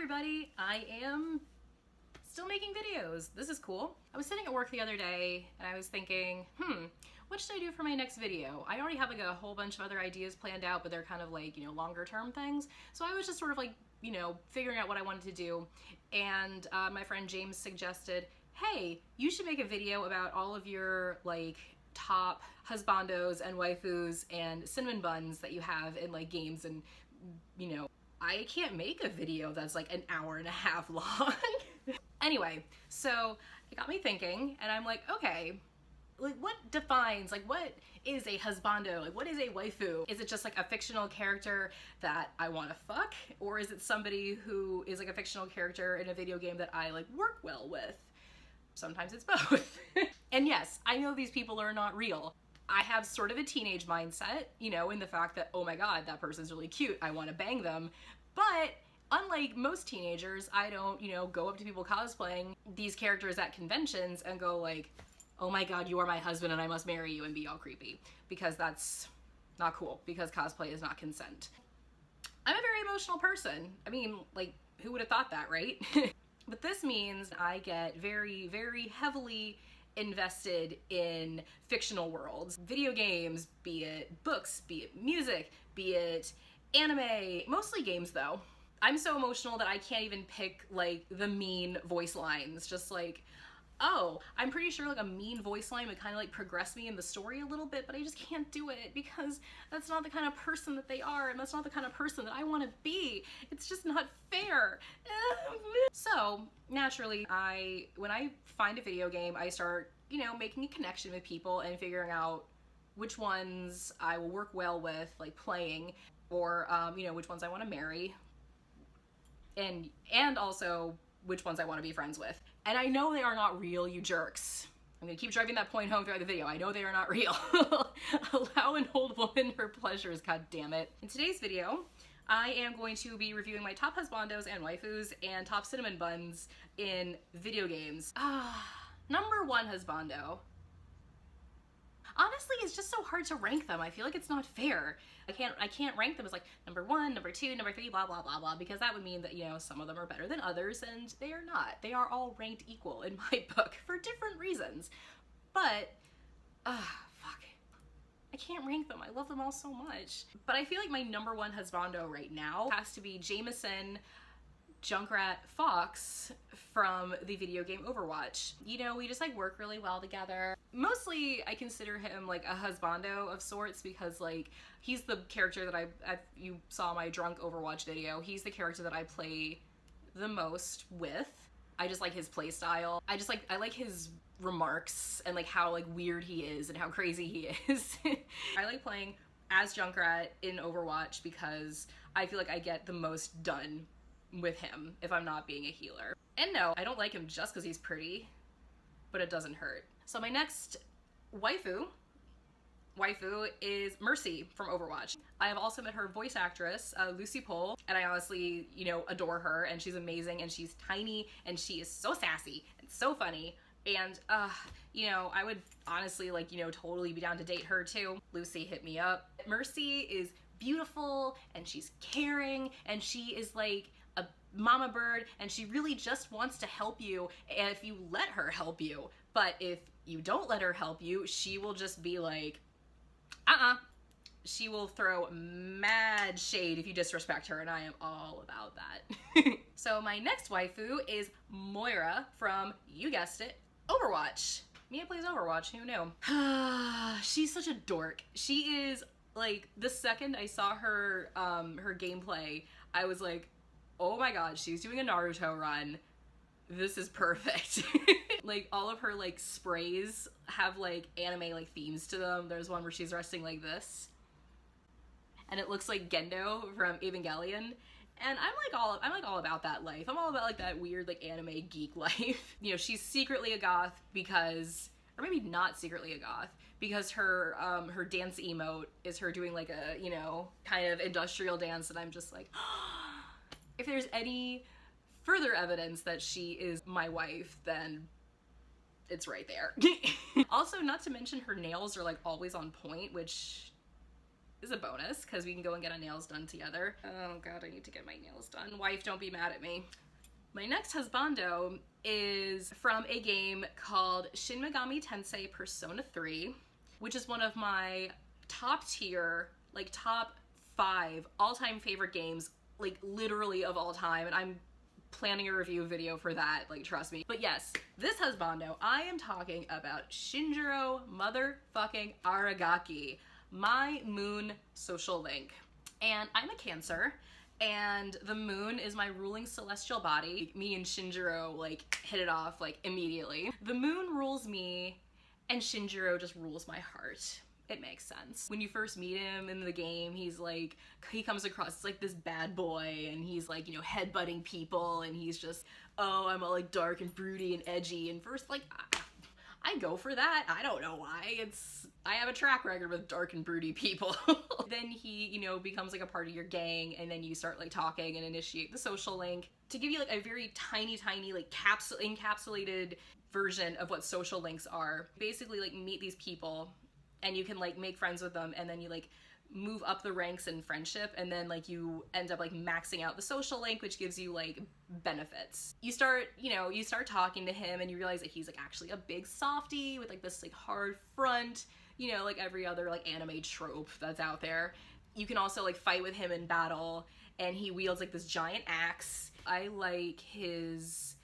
everybody, I am still making videos. This is cool. I was sitting at work the other day and I was thinking, what should I do for my next video? I already have like a whole bunch of other ideas planned out, but they're kind of like, longer term things. So I was just sort of like, figuring out what I wanted to do. And my friend James suggested, hey, you should make a video about all of your like top husbandos and waifus and cinnamon buns that you have in like games. And I can't make a video that's like an hour and a half long. Anyway, so it got me thinking, and I'm like, okay, like what defines, like what is a husbando? Like what is a waifu? Is it just like a fictional character that I want to fuck? Or is it somebody who is like a fictional character in a video game that I like work well with? Sometimes it's both. And yes, I know these people are not real. I have sort of a teenage mindset, in the fact that, oh my god, that person's really cute, I want to bang them. But unlike most teenagers, I don't, go up to people cosplaying these characters at conventions and go like, oh my god, you are my husband and I must marry you, and be all creepy. Because that's not cool, because cosplay is not consent. I'm a very emotional person. I mean, like, who would have thought that, right? But this means I get very, very heavily invested in fictional worlds. Video games, be it books, be it music, be it anime, mostly games though. I'm so emotional that I can't even pick like the mean voice lines. Just like, oh, I'm pretty sure like a mean voice line would kind of like progress me in the story a little bit, but I just can't do it because that's not the kind of person that they are, and that's not the kind of person that I want to be. It's just not fair. So naturally, when I find a video game, I start, making a connection with people and figuring out which ones I will work well with, like playing, or which ones I want to marry, and also which ones I want to be friends with. And I know they are not real, you jerks. I'm gonna keep driving that point home throughout the video. I know they are not real. Allow an old woman her pleasures, god damn it. In today's video, I am going to be reviewing my top husbandos and waifus and top cinnamon buns in video games. Number one husbando. Honestly, it's just so hard to rank them. I feel like it's not fair. I can't rank them as like number one, number two, number three, blah, blah, blah, blah, because that would mean that, some of them are better than others, and they are not. They are all ranked equal in my book for different reasons. But, fuck. I can't rank them. I love them all so much. But I feel like my number one husbando right now has to be Jameson Junkrat Fox from the video game Overwatch. We just like work really well together. Mostly I consider him like a husbando of sorts because like he's the character that you saw my drunk Overwatch video. He's the character that I play the most with. I just like his play style. I like his remarks and like how like weird he is and how crazy he is. I like playing as Junkrat in Overwatch because I feel like I get the most done with him if I'm not being a healer. And no, I don't like him just because he's pretty, but it doesn't hurt. So my next waifu is Mercy from Overwatch. I have also met her voice actress, Lucy Pohl, and I honestly, adore her, and she's amazing, and she's tiny, and she is so sassy and so funny. And, I would honestly, like, totally be down to date her too. Lucy, hit me up. Mercy is beautiful, and she's caring, and she is like a mama bird, and she really just wants to help you if you let her help you. But if you don't let her help you, she will just be like, She will throw mad shade if you disrespect her, and I am all about that. So my next waifu is Moira from, you guessed it, Overwatch. Mia plays Overwatch, who knew? She's such a dork. She is, like, the second I saw her, her gameplay, I was like, oh my god, she's doing a Naruto run. This is perfect. Like, all of her, like, sprays have, like, anime, like, themes to them. There's one where she's resting like this. And it looks like Gendo from Evangelion. And I'm all about that life. I'm all about, like, that weird, like, anime geek life. She's secretly a goth because, or maybe not secretly a goth, because her dance emote is her doing, like, a, kind of industrial dance, and I'm just like, if there's any further evidence that she is my wife, then it's right there. Also, not to mention her nails are like always on point, which is a bonus because we can go and get our nails done together. Oh god, I need to get my nails done. Wife, don't be mad at me. My next husbando is from a game called Shin Megami Tensei Persona 3, which is one of my top tier, like top 5 all-time favorite games, like literally of all time, and I'm planning a review video for that, like trust me. But yes, this husbando, I am talking about Shinjiro motherfucking Aragaki, my moon social link. And I'm a Cancer, and the moon is my ruling celestial body. Me and Shinjiro like hit it off like immediately. The moon rules me and Shinjiro just rules my heart. It makes sense. When you first meet him in the game, he's like, he comes across as like this bad boy, and he's like, you know, headbutting people, and he's just, oh, I'm all like dark and broody and edgy, and first like, I go for that. I don't know why. I have a track record with dark and broody people. Then he, you know, becomes like a part of your gang, and then you start like talking and initiate the social link. To give you like a very tiny like encapsulated version of what social links are, basically like meet these people and you can like make friends with them, and then you like move up the ranks in friendship, and then like you end up like maxing out the social link, which gives you like benefits. You start talking to him, and you realize that he's like actually a big softie with like this like hard front, you know, like every other like anime trope that's out there. You can also like fight with him in battle, and he wields like this giant axe. I like his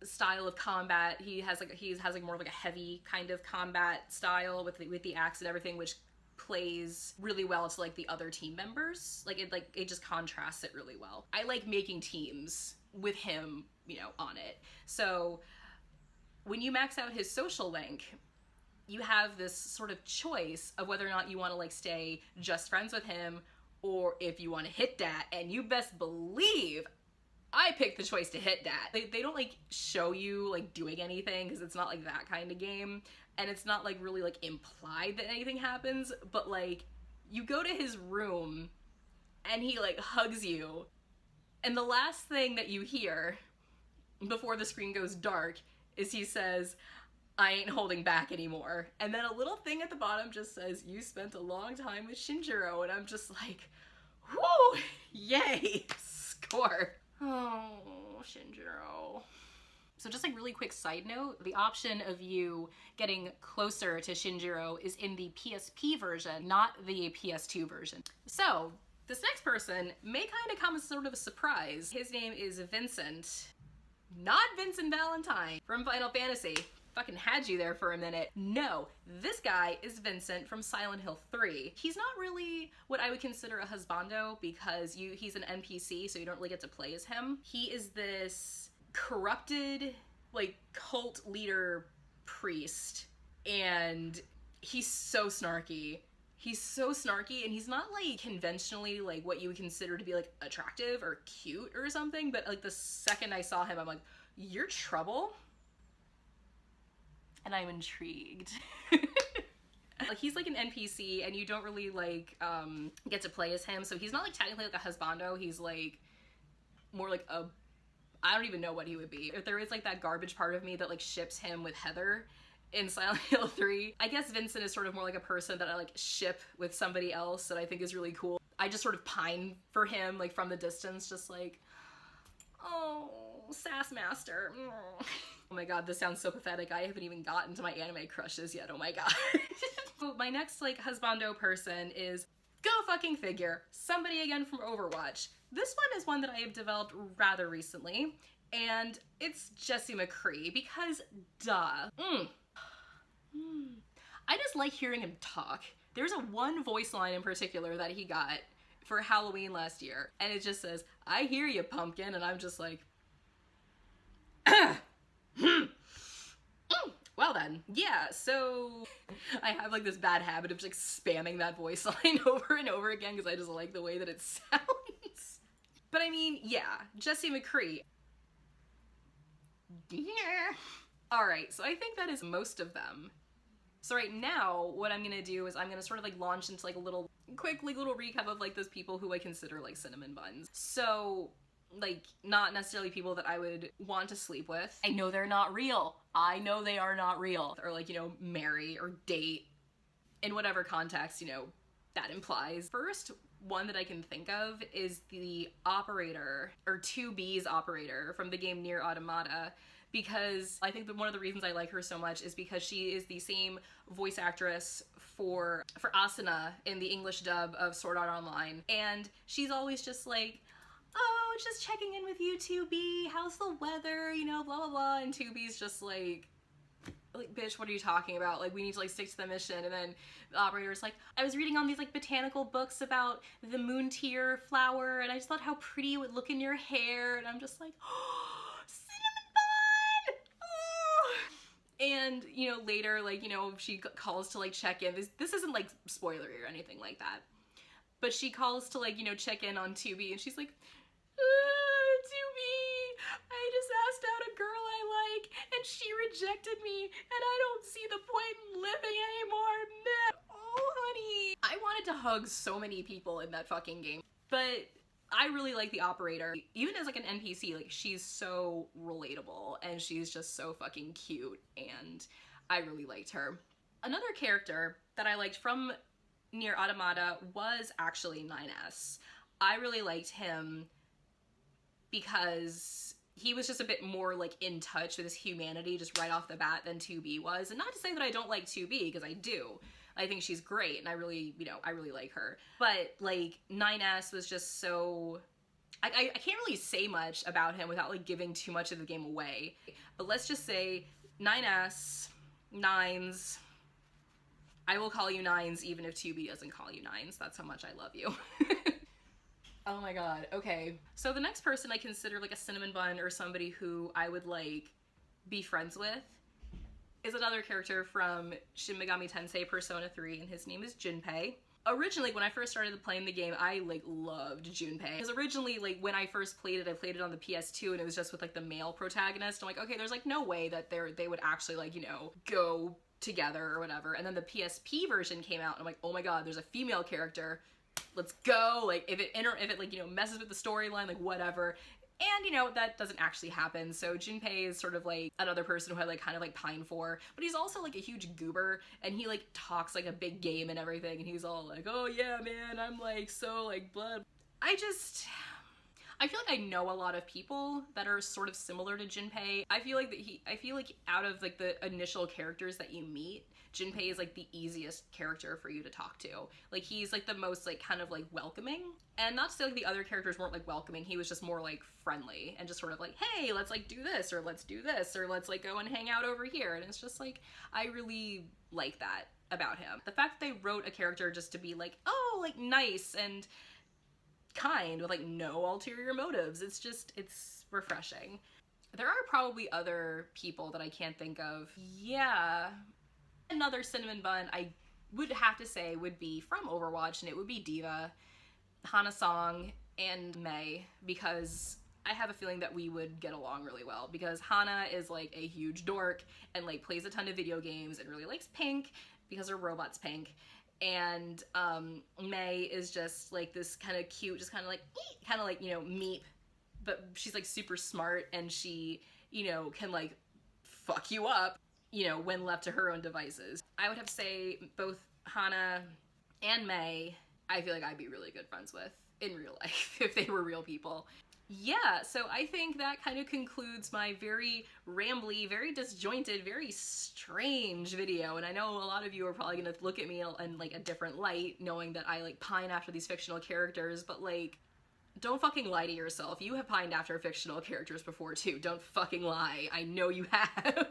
style of combat. He has more of like a heavy kind of combat style with the axe and everything, which plays really well to like the other team members. It just contrasts it really well. I like making teams with him, you know, on it. So when you max out his social link, you have this sort of choice of whether or not you want to like stay just friends with him, or if you want to hit that. And you best believe I picked the choice to hit that. They don't like show you like doing anything, because it's not like that kind of game, and it's not like really like implied that anything happens, but like you go to his room and he like hugs you, and the last thing that you hear before the screen goes dark is he says, "I ain't holding back anymore." And then a little thing at the bottom just says, "You spent a long time with Shinjiro," and I'm just like, whoo, yay, score. Oh, Shinjiro. So just like really quick side note, the option of you getting closer to Shinjiro is in the PSP version, not the PS2 version. So this next person may kind of come as sort of a surprise. His name is Vincent, not Vincent Valentine from Final Fantasy. Fucking had you there for a minute. No, this guy is Vincent from Silent Hill 3. He's not really what I would consider a husbando, because he's an NPC, so you don't really get to play as him. He is this corrupted, like, cult leader priest, and he's so snarky. He's so snarky, and he's not like conventionally like what you would consider to be like attractive or cute or something, but like the second I saw him, I'm like, you're trouble? And I'm intrigued. Like, he's like an NPC, and you don't really like get to play as him, so he's not like technically like a husbando. He's like more like a, I don't even know what he would be. If there is like that garbage part of me that like ships him with Heather in Silent Hill 3, I guess Vincent is sort of more like a person that I like ship with somebody else that I think is really cool. I just sort of pine for him like from the distance, just like, oh, sass master. Oh my god, this sounds so pathetic. I haven't even gotten to my anime crushes yet, oh my god. So my next like husbando person is, go fucking figure, somebody again from Overwatch. This one is one that I have developed rather recently, and it's Jesse McCree, because duh. I just like hearing him talk. There's a one voice line in particular that he got for Halloween last year, and it just says, "I hear you, pumpkin," and I'm just like, well then, yeah, so I have like this bad habit of just like spamming that voice line over and over again because I just like the way that it sounds. But I mean, yeah, Jesse McCree. Alright, so I think that is most of them. So right now, what I'm gonna do is I'm gonna sort of like launch into like a little, quick like little recap of like those people who I consider like cinnamon buns. So, like, not necessarily people that I would want to sleep with. I know they're not real. I know they are not real. Or like, you know, marry or date in whatever context, you know, that implies. First one that I can think of is the operator, or 2B's operator from the game Nier Automata, because I think that one of the reasons I like her so much is because she is the same voice actress for Asuna in the English dub of Sword Art Online, and she's always just like, oh, just checking in with you, 2B, how's the weather, you know, blah blah blah, and 2B's just like, bitch, what are you talking about? Like, we need to like stick to the mission. And then the operator's like, I was reading on these like botanical books about the moon tear flower, and I just thought how pretty it would look in your hair. And I'm just like, oh, cinnamon bun! Oh. And, you know, later, like, you know, she calls to like check in. This isn't like spoilery or anything like that, but she calls to like, you know, check in on 2B, and she's like, 2B, I just asked out a girl I like, and she rejected me, and I don't see the point in living anymore. Man. Oh, honey. I wanted to hug so many people in that fucking game, but I really like the operator. Even as like an NPC, like, she's so relatable, and she's just so fucking cute, and I really liked her. Another character that I liked from Nier Automata was actually 9S. I really liked him because he was just a bit more like in touch with his humanity just right off the bat than 2B was. And not to say that I don't like 2B, because I do. I think she's great, and I really, you know, I really like her. But like 9S was just so, I can't really say much about him without like giving too much of the game away. But let's just say 9S, Nines, I will call you Nines even if 2B doesn't call you Nines. That's how much I love you. Oh my god, okay. So the next person I consider like a cinnamon bun or somebody who I would like be friends with is another character from Shin Megami Tensei Persona 3, and his name is Junpei. Originally, when I first started playing the game, I like loved Junpei. Because originally, like, when I first played it, I played it on the PS2, and it was just with like the male protagonist. I'm like, okay, there's like no way that they would actually like, you know, go together or whatever. And then the PSP version came out, and I'm like, oh my god, there's a female character. Let's go. Like, if it like, you know, messes with the storyline, like, whatever. And, you know, that doesn't actually happen. So Junpei is sort of like another person who I like kind of like pine for, but he's also like a huge goober, and he like talks like a big game and everything, and he's all like, oh yeah, man, I'm like so like blood. I feel like I know a lot of people that are sort of similar to Junpei. I feel like out of like the initial characters that you meet, Junpei is like the easiest character for you to talk to. Like, he's like the most like kind of like welcoming. And not to say like the other characters weren't like welcoming, he was just more like friendly and just sort of like, hey, let's like do this, or let's do this, or let's like go and hang out over here. And it's just like, I really like that about him. The fact that they wrote a character just to be like, oh, like nice and kind with like no ulterior motives, it's refreshing. There are probably other people that I can't think of. Yeah. Another cinnamon bun I would have to say would be from Overwatch, and it would be Diva, Hana Song, and Mei, because I have a feeling that we would get along really well, because Hana is like a huge dork and like plays a ton of video games and really likes pink because her robot's pink. And Mei is just like this kind of cute, just kind of like, you know, meep, but she's like super smart, and she, you know, can like fuck you up, you know, when left to her own devices. I would have to say both Hana and Mei, I feel like I'd be really good friends with in real life if they were real people. Yeah, so I think that kind of concludes my very rambly, very disjointed, very strange video, and I know a lot of you are probably gonna look at me in like a different light, knowing that I like pine after these fictional characters, but like, don't fucking lie to yourself. You have pined after fictional characters before too. Don't fucking lie. I know you have.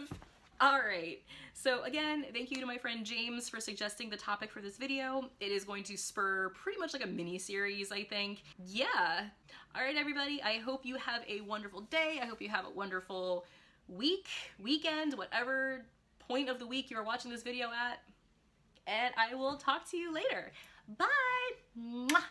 Alright, so again, thank you to my friend James for suggesting the topic for this video. It is going to spur pretty much like a mini-series, I think. Yeah. Alright, everybody, I hope you have a wonderful day. I hope you have a wonderful week, weekend, whatever point of the week you're watching this video at. And I will talk to you later. Bye! Mwah!